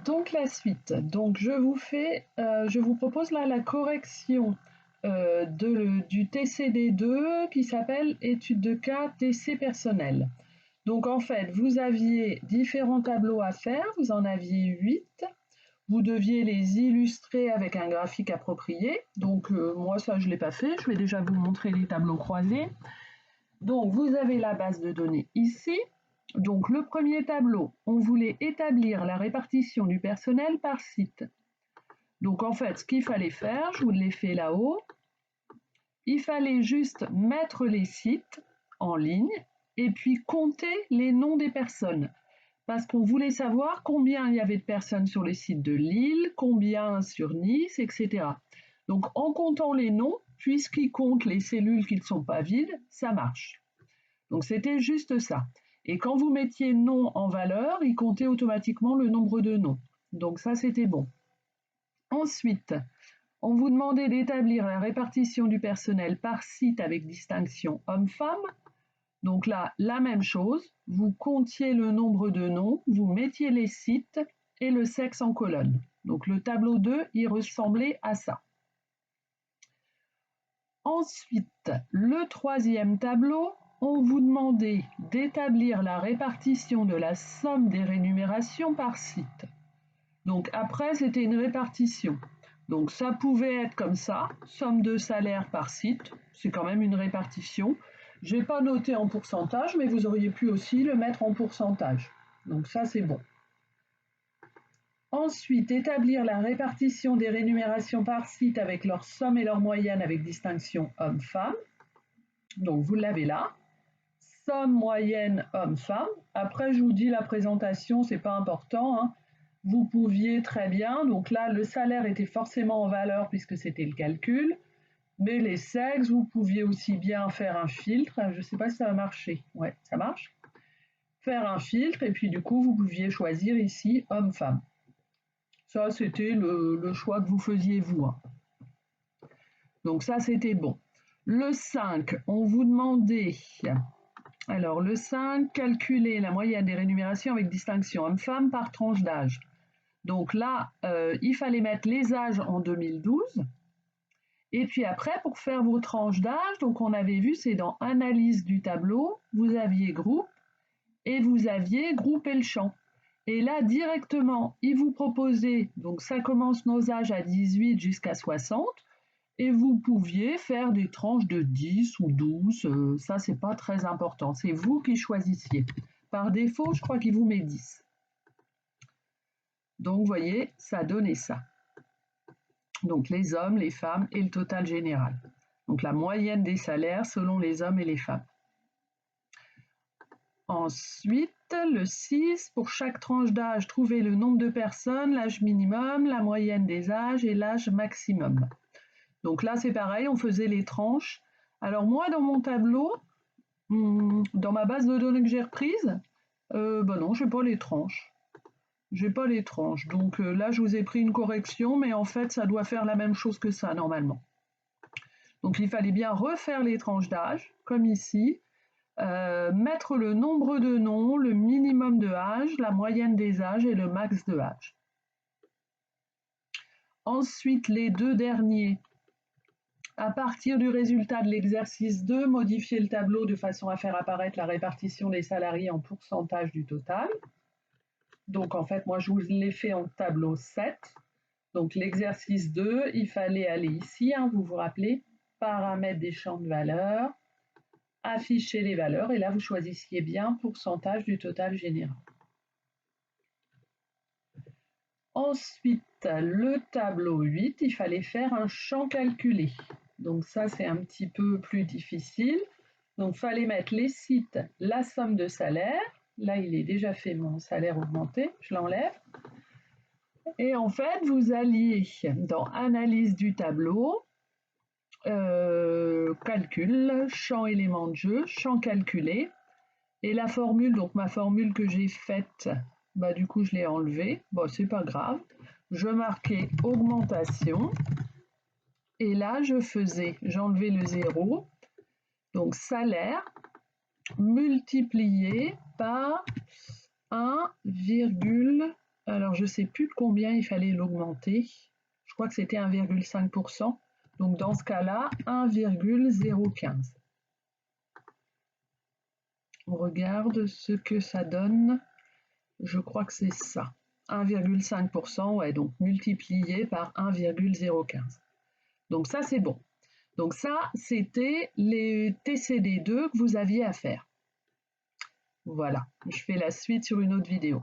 Donc la suite. Donc je vous propose là la correction du TCD2 qui s'appelle étude de cas TC personnel. Donc en fait, vous aviez différents tableaux à faire, vous en aviez 8. Vous deviez les illustrer avec un graphique approprié. Donc moi ça je ne l'ai pas fait, je vais déjà vous montrer les tableaux croisés. Donc vous avez la base de données ici. Donc le premier tableau, on voulait établir la répartition du personnel par site. Donc en fait, ce qu'il fallait faire, je vous l'ai fait là-haut, il fallait juste mettre les sites en ligne et puis compter les noms des personnes. Parce qu'on voulait savoir combien il y avait de personnes sur les sites de Lille, combien sur Nice, etc. Donc en comptant les noms, puisqu'ils comptent les cellules qui ne sont pas vides, ça marche. Donc c'était juste ça. Et quand vous mettiez nom en valeur, il comptait automatiquement le nombre de noms. Donc ça, c'était bon. Ensuite, on vous demandait d'établir la répartition du personnel par site avec distinction homme-femme. Donc là, la même chose, vous comptiez le nombre de noms, vous mettiez les sites et le sexe en colonne. Donc le tableau 2, il ressemblait à ça. Ensuite, le troisième tableau, on vous demandait d'établir la répartition de la somme des rémunérations par site. Donc après, c'était une répartition. Donc ça pouvait être comme ça, somme de salaire par site, c'est quand même une répartition. Je n'ai pas noté en pourcentage, mais vous auriez pu aussi le mettre en pourcentage. Donc ça, c'est bon. Ensuite, établir la répartition des rémunérations par site avec leur somme et leur moyenne avec distinction homme-femme. Donc vous l'avez là. Somme moyenne homme-femme. Après, je vous dis la présentation, c'est pas important, hein. Vous pouviez très bien, donc là, le salaire était forcément en valeur puisque c'était le calcul, mais les sexes, vous pouviez aussi bien faire un filtre. Je ne sais pas si ça va marcher. Ouais, ça marche. Faire un filtre, et puis du coup, vous pouviez choisir ici homme-femme. Ça, c'était le choix que vous faisiez vous, hein. Donc ça, c'était bon. Le 5, on vous demandait... Alors, le 5, calculer la moyenne des rémunérations avec distinction homme-femme par tranche d'âge. Donc là, il fallait mettre les âges en 2012. Et puis après, pour faire vos tranches d'âge, donc on avait vu, c'est dans analyse du tableau, vous aviez groupe et vous aviez groupé le champ. Et là, directement, il vous proposait, donc ça commence nos âges à 18 jusqu'à 60, et vous pouviez faire des tranches de 10 ou 12, ça c'est pas très important, c'est vous qui choisissiez. Par défaut, je crois qu'il vous met 10. Donc vous voyez, ça donnait ça. Donc les hommes, les femmes et le total général. Donc la moyenne des salaires selon les hommes et les femmes. Ensuite, le 6, pour chaque tranche d'âge, trouver le nombre de personnes, l'âge minimum, la moyenne des âges et l'âge maximum. Donc là, c'est pareil, on faisait les tranches. Alors moi, dans mon tableau, dans ma base de données que j'ai reprise, non, je n'ai pas les tranches. J'ai pas les tranches. Donc là, je vous ai pris une correction, mais en fait, ça doit faire la même chose que ça, normalement. Donc il fallait bien refaire les tranches d'âge, comme ici, mettre le nombre de noms, le minimum de âge, la moyenne des âges et le max de âge. Ensuite, les deux derniers, à partir du résultat de l'exercice 2, modifier le tableau de façon à faire apparaître la répartition des salariés en pourcentage du total. Donc en fait, moi je vous l'ai fait en tableau 7. Donc l'exercice 2, il fallait aller ici, hein, vous vous rappelez, paramètres des champs de valeurs, afficher les valeurs, et là vous choisissiez bien pourcentage du total général. Ensuite, le tableau 8, il fallait faire un champ calculé. Donc ça, c'est un petit peu plus difficile. Donc, il fallait mettre les sites, la somme de salaire. Là, il est déjà fait mon salaire augmenté. Je l'enlève. Et en fait, vous alliez dans analyse du tableau, calcul, champ élément de jeu, champ calculé. Et la formule, donc ma formule que j'ai faite, du coup, je l'ai enlevée. Bon, c'est pas grave. Je marquais augmentation. Et là, j'enlevais le 0. Donc, salaire multiplié par 1,5. Alors, je ne sais plus de combien il fallait l'augmenter. Je crois que c'était 1,5%. Donc, dans ce cas-là, 1,015. On regarde ce que ça donne. Je crois que c'est ça. 1,5%, ouais, donc multiplié par 1,015. Donc ça, c'est bon. Donc ça, c'était les TCD2 que vous aviez à faire. Voilà, je fais la suite sur une autre vidéo.